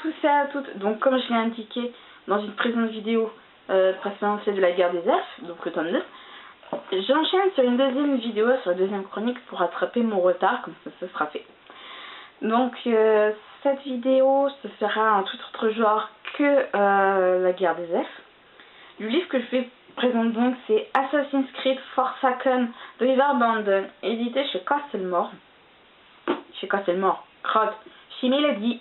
tous et à toutes. Donc comme je l'ai indiqué dans une précédente vidéo précédente, c'est de la guerre des elfes, donc le tome 2. J'enchaîne sur une deuxième vidéo, sur la deuxième chronique pour rattraper mon retard, comme ça ce sera fait. Donc cette vidéo se fera en tout autre genre que la guerre des elfes. Le livre que je vais présenter donc c'est Assassin's Creed Forsaken d'Oliver Brandon, édité chez Castlemore. Crotte, Chimie l'a dit.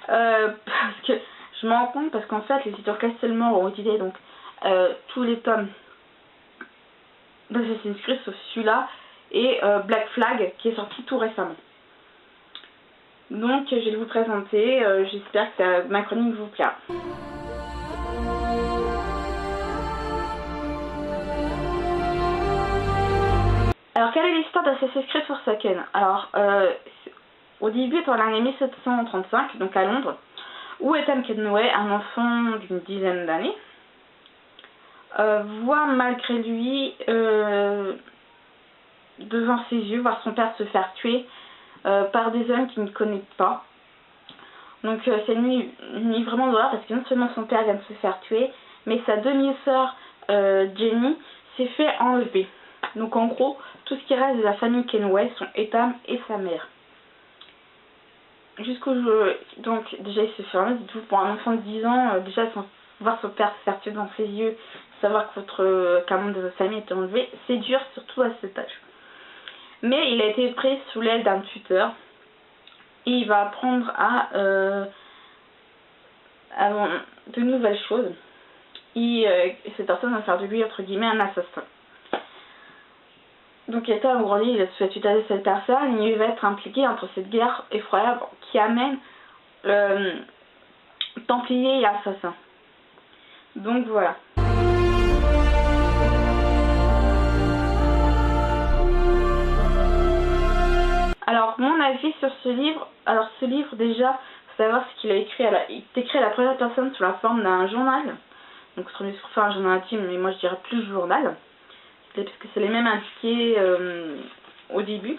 Parce que je m'en rends compte parce qu'en fait les éditeurs Castlemore ont édité donc tous les tomes d'Assassin's Creed sauf celui-là et Black Flag qui est sorti tout récemment. Donc je vais vous présenter, j'espère que ma chronique vous plaira. Alors quelle est l'histoire d'Assassin's Creed Forsaken? Alors au début dans l'année 1735, donc à Londres, où Ethan Kenway, un enfant d'une dizaine d'années, voit malgré lui devant ses yeux voir son père se faire tuer par des hommes qu'il ne connaît pas. Donc c'est une nuit vraiment d'horreur parce que non seulement son père vient de se faire tuer, mais sa demi-sœur Jenny s'est fait enlever. Donc en gros, tout ce qui reste de la famille Kenway sont Ethan et sa mère. Jusqu'au jour, donc déjà il se fait enlever, tout pour un enfant de 10 ans, déjà voir son père se faire tuer devant ses yeux, savoir qu'un membre de votre famille est enlevé, c'est dur surtout à cet âge. Mais il a été pris sous l'aile d'un tuteur et il va apprendre à de nouvelles choses. Cette personne va faire de lui entre guillemets un assassin. Donc Ethan grandit, il se fait tutoyer cette personne et il va être impliqué entre cette guerre effroyable qui amène Templiers et assassins. Donc voilà. Alors mon avis sur ce livre, déjà, faut savoir ce qu'il a écrit. Il est écrit à la première personne sous la forme d'un journal. Donc sur faire un journal intime, mais moi je dirais plus journal. Parce que c'est les mêmes indiqués au début.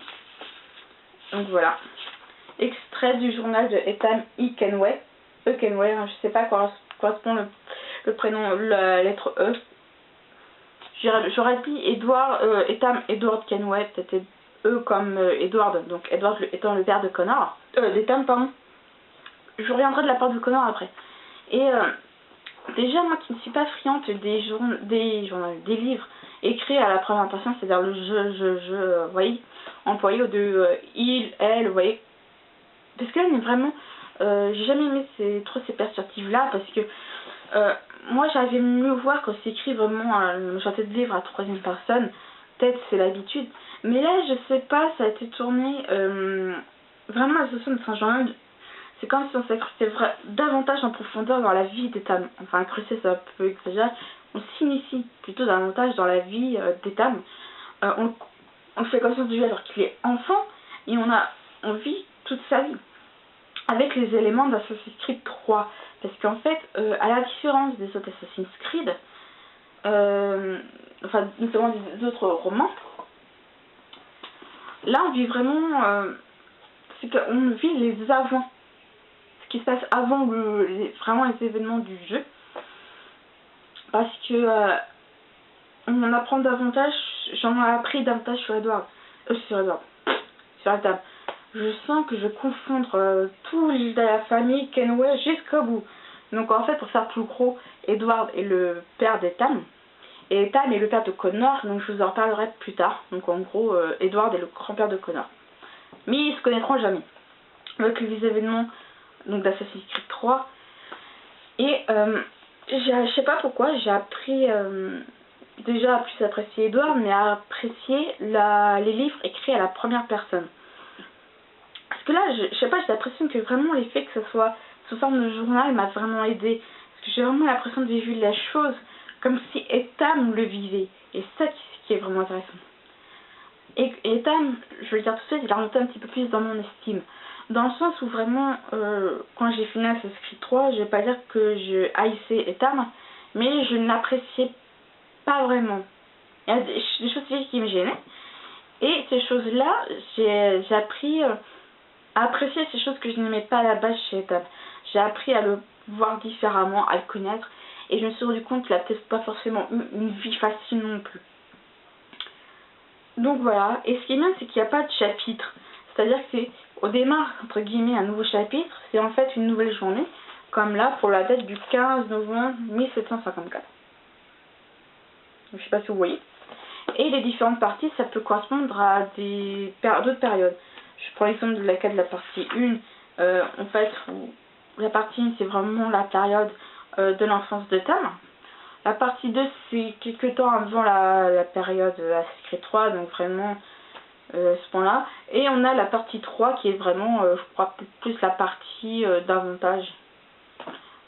Donc voilà. Extrait du journal de Ethan E. Kenway. Kenway, je sais pas quoi correspond le prénom, la lettre E. J'aurais dit Ethan Edward Kenway, peut-être E comme Edward, donc Edward étant le père de Connor. D'Ethan, pardon. Je reviendrai de la part de Connor après. Et déjà, moi qui ne suis pas friande des livres écrits à la première personne, c'est-à-dire le je, vous voyez, employé au de il, elle, vous voyez. Parce que là, mais vraiment, j'ai jamais aimé trop ces perspectives-là, parce que moi, j'avais mieux voir quand c'est écrit vraiment un chantier de livre à troisième personne. Peut-être c'est l'habitude. Mais là, je sais pas, ça a été tourné vraiment à l'association de Saint-Jean. C'est comme si on s'incrustait davantage en profondeur dans la vie d'Ethan. Enfin, incrusté, ça peut exagérer. On s'initie plutôt davantage dans la vie d'Ethan. On fait conscience du jeu alors qu'il est enfant et on vit toute sa vie avec les éléments d'Assassin's Creed 3. Parce qu'en fait, à la différence des autres Assassin's Creed, enfin notamment des autres romans, là on vit vraiment, c'est qu'on vit les avant. Ce qui se passe avant vraiment les événements du jeu, parce que on en apprend davantage, j'en ai appris davantage sur Ethan. Je sens que je confondre tout la famille Kenway jusqu'au bout. Donc en fait, pour faire plus gros, Edward est le père d'Ethan et Ethan est le père de Connor, donc je vous en reparlerai plus tard. Donc en gros, Edward est le grand-père de Connor, mais ils se connaîtront jamais avec les événements donc d'Assassin's Creed 3. Et je sais pas pourquoi j'ai appris déjà à plus apprécier Edward, mais à apprécier les livres écrits à la première personne. Parce que là, je sais pas, j'ai l'impression que vraiment l'effet que ce soit sous forme de journal m'a vraiment aidé. Parce que j'ai vraiment l'impression de vivre la chose comme si Ethan le vivait. Et c'est ça qui est vraiment intéressant. Et Ethan, je vais le dire tout de suite, il a monté un petit peu plus dans mon estime. Dans le sens où vraiment, quand j'ai fini Assassin's Creed 3, je vais pas dire que je haïssais Ethan, mais je ne l'appréciais pas vraiment. Il y a des choses qui me gênaient. Et ces choses-là, j'ai appris à apprécier ces choses que je n'aimais pas à la base chez Ethan. j'ai appris à le voir différemment, à le connaître, et je me suis rendu compte qu'il a peut-être pas forcément eu une vie facile non plus. Donc voilà, et ce qui est bien, c'est qu'il n'y a pas de chapitre, c'est-à-dire que c'est au démarre, entre guillemets, un nouveau chapitre, c'est en fait une nouvelle journée, comme là pour la date du 15 novembre 1754. Je sais pas si vous voyez. Et les différentes parties, ça peut correspondre à d'autres périodes. Je prends l'exemple de la partie 1, en fait, où la partie 1, c'est vraiment la période de l'enfance de Tam. La partie 2, c'est quelques temps avant la période Assassin's 3, donc vraiment ce point-là. Et on a la partie 3 qui est vraiment, je crois, plus la partie davantage.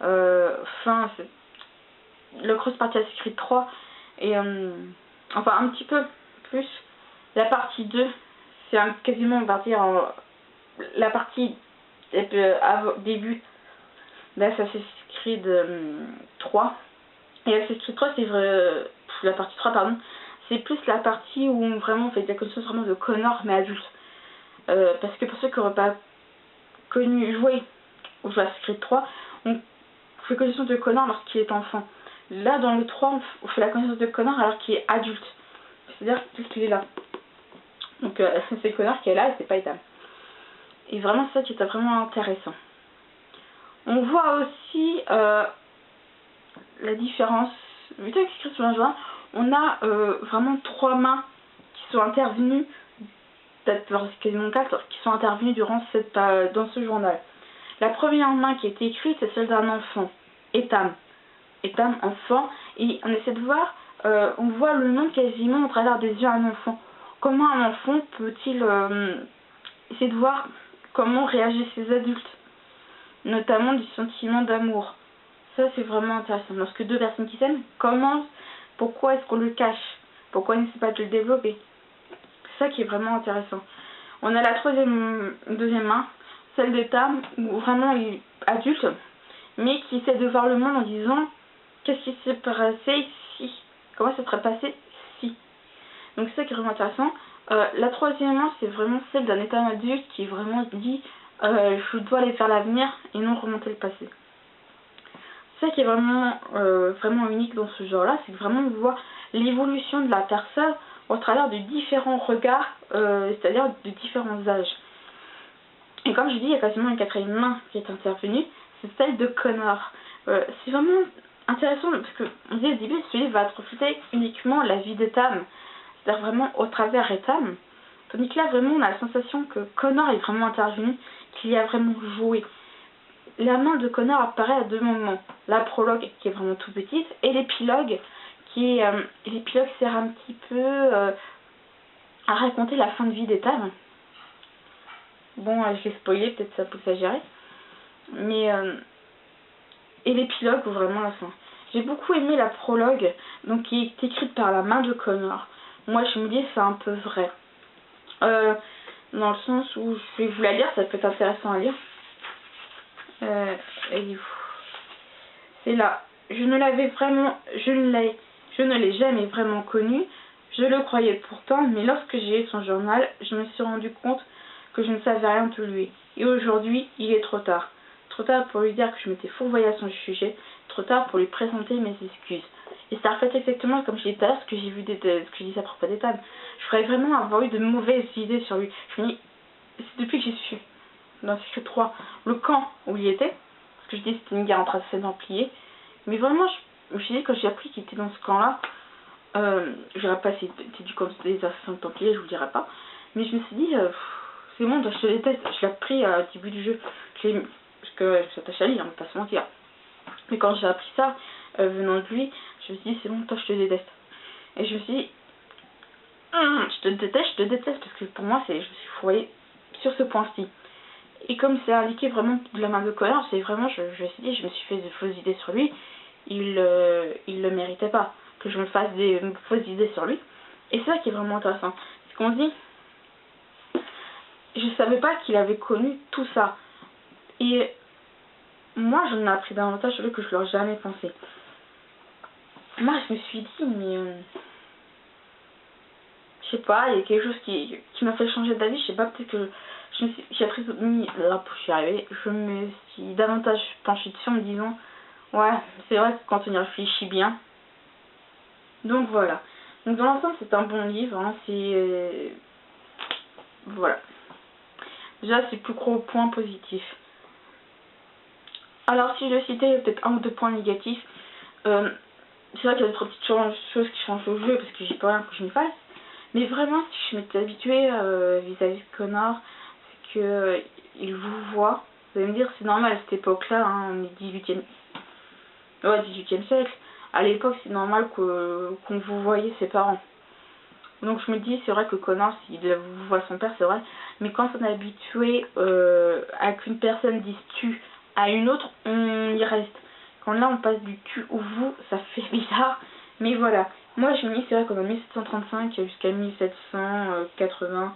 Enfin, le grosse partie Assassin's 3 et enfin un petit peu plus. La partie 2, c'est quasiment, on va dire, la partie début d'Assassin's Creed 3. Et Assassin's Creed 3, c'est vrai, la partie 3, pardon, c'est plus la partie où vraiment on fait de la connaissance vraiment de Connor, mais adulte. Parce que pour ceux qui n'auraient pas joué au Assassin's Creed 3, on fait connaissance de Connor lorsqu'il est enfant. Là, dans le 3, on fait la connaissance de Connor alors qu'il est adulte. C'est-à-dire qu'il est là. Donc, c'est Connor qui est là et c'est pas Ethan. Et vraiment, ça qui est vraiment intéressant. On voit aussi la différence. Vu que c'est écrit sur un joint, on a vraiment 3 mains qui sont intervenues, peut-être quasiment 4, qui sont intervenues dans ce journal. La première main qui a été écrite, c'est celle d'un enfant, Ethan, enfant, et on essaie de voir, on voit le monde quasiment au travers des yeux d'un enfant. Comment un enfant peut-il essayer de voir comment réagissent ses adultes, notamment du sentiment d'amour. Ça, c'est vraiment intéressant. Lorsque deux personnes qui s'aiment commencent, pourquoi est-ce qu'on le cache? Pourquoi il ne sait pas de le développer? C'est ça qui est vraiment intéressant. On a la deuxième main, celle de Tam, où vraiment il est adulte, mais qui essaie de voir le monde en disant qu'est-ce qui s'est passé si? Comment ça serait passé si? Donc c'est ça qui est vraiment intéressant. La troisième main, c'est vraiment celle d'un état adulte qui vraiment dit je dois aller vers l'avenir et non remonter le passé. C'est ça qui est vraiment, vraiment unique dans ce genre-là, c'est que vraiment on voit l'évolution de la personne au travers de différents regards, c'est-à-dire de différents âges. Et comme je dis, il y a quasiment une quatrième main qui est intervenue, c'est celle de Connor. C'est vraiment intéressant parce qu'on dit au début, ce livre va refléter uniquement la vie de Tam, c'est-à-dire vraiment au travers Tam. Tandis que là, vraiment, on a la sensation que Connor est vraiment intervenu, qu'il y a vraiment joué. La main de Connor apparaît à 2 moments. La prologue, qui est vraiment tout petite, et l'épilogue, qui est... l'épilogue sert un petit peu à raconter la fin de vie d'Ethan. Bon, je l'ai spoilé, peut-être ça peut s'agérer. Mais... et l'épilogue, ou vraiment la fin. J'ai beaucoup aimé la prologue, donc qui est écrite par la main de Connor. Moi, je me dis, c'est un peu vrai. Dans le sens où je vais vous la lire, ça peut être intéressant à lire. C'est là. Je ne l'ai jamais vraiment connu. Je le croyais pourtant, mais lorsque j'ai lu son journal, je me suis rendu compte que je ne savais rien de lui. Et aujourd'hui, il est trop tard. Trop tard pour lui dire que je m'étais fourvoyée à son sujet. Trop tard pour lui présenter mes excuses. Et ça reflète exactement comme je disais tout à l'heure, ce que j'ai vu ce que je disais à propos d'Ethan. Je ferais vraiment avoir eu de mauvaises idées sur lui. Je me dis, c'est depuis que j'ai su dans Secret 3 le camp où il était, parce que je dis c'était une guerre entre assassins templiers, mais vraiment je me suis dit quand j'ai appris qu'il était dans ce camp là, je dirais pas si c'était du camp des assassins templiers, je vous dirais pas, mais je me suis dit c'est bon, je te déteste. Je l'ai appris au début du jeu, parce que je s'attache à lui, on va pas se mentir, mais quand j'ai appris ça venant de lui, je me suis dit c'est bon, toi je te déteste, et je me suis dit je te déteste parce que pour moi je me suis fourrée sur ce point-ci. Et comme c'est indiqué vraiment de la main de Connor, c'est vraiment, je me suis dit, je me suis fait de fausses idées sur lui, il le méritait pas, que je me fasse des fausses idées sur lui. Et c'est ça qui est vraiment intéressant, c'est qu'on se dit, je savais pas qu'il avait connu tout ça. Et moi, j'en ai appris davantage sur lui que je l'aurais jamais pensé. Moi, je me suis dit, mais... je je sais pas, il y a quelque chose qui m'a fait changer d'avis, je sais pas, peut-être que j'ai pris, là, je suis arrivée, je me suis davantage penchée dessus en me disant, ouais, c'est vrai que quand on y réfléchit bien. Donc voilà. Donc dans l'ensemble, c'est un bon livre, hein, c'est... voilà. Déjà, c'est le plus gros point positif. Alors, si je le citais, il y a peut-être un ou deux points négatifs. C'est vrai qu'il y a d'autres petites choses qui changent au jeu, parce que j'ai pas rien que je m'y fasse. Mais vraiment, si je m'étais habituée vis-à-vis de Connor, c'est que il vous voit. Vous allez me dire, c'est normal à cette époque-là, hein, on est 18e... Ouais, 18e siècle. À l'époque, c'est normal qu'on vous voyait ses parents. Donc je me dis, c'est vrai que Connor, s'il vous voit son père, c'est vrai. Mais quand on est habitué à qu'une personne dise tu à une autre, on y reste. Quand là, on passe du tu au vous, ça fait bizarre. Mais voilà. Moi, je me dis, c'est vrai qu'en 1735 jusqu'à 1780...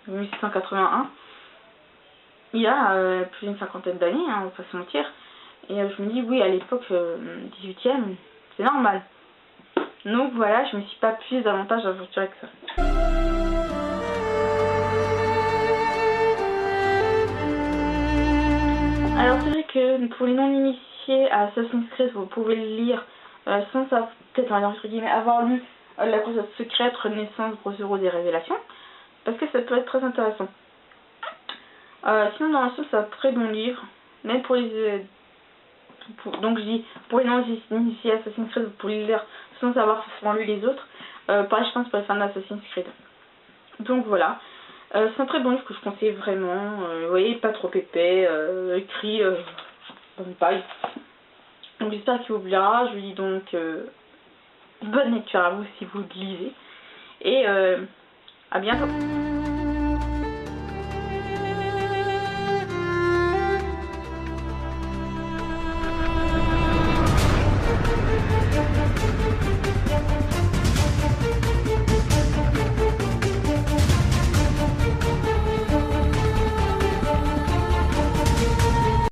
1781, il y a plus d'une cinquantaine d'années, hein, on va pas se mentir. Et je me dis, oui, à l'époque, 18e, c'est normal. Donc voilà, je me suis pas plus davantage aventurée que ça. Alors c'est vrai que pour les non-initiés à Assassin's Creed, vous pouvez le lire sans ça, peut-être entre guillemets, avoir lu La croisade secrète, Renaissance, Brotherhood des Révélations, parce que ça peut être très intéressant. Sinon dans l'ensemble, c'est un très bon livre, même pour les... donc je dis, pour les non-initiés à Assassin's Creed, vous pouvez le lire sans avoir forcément lu les autres. Pareil je pense pour les fans d'Assassin's Creed. Donc voilà. C'est un très bon livre que je conseille vraiment. Vous voyez, pas trop épais, écrit bonne paille. Donc j'espère qu'il vous plaira. Je vous dis donc bonne lecture à vous si vous le lisez. Et à bientôt.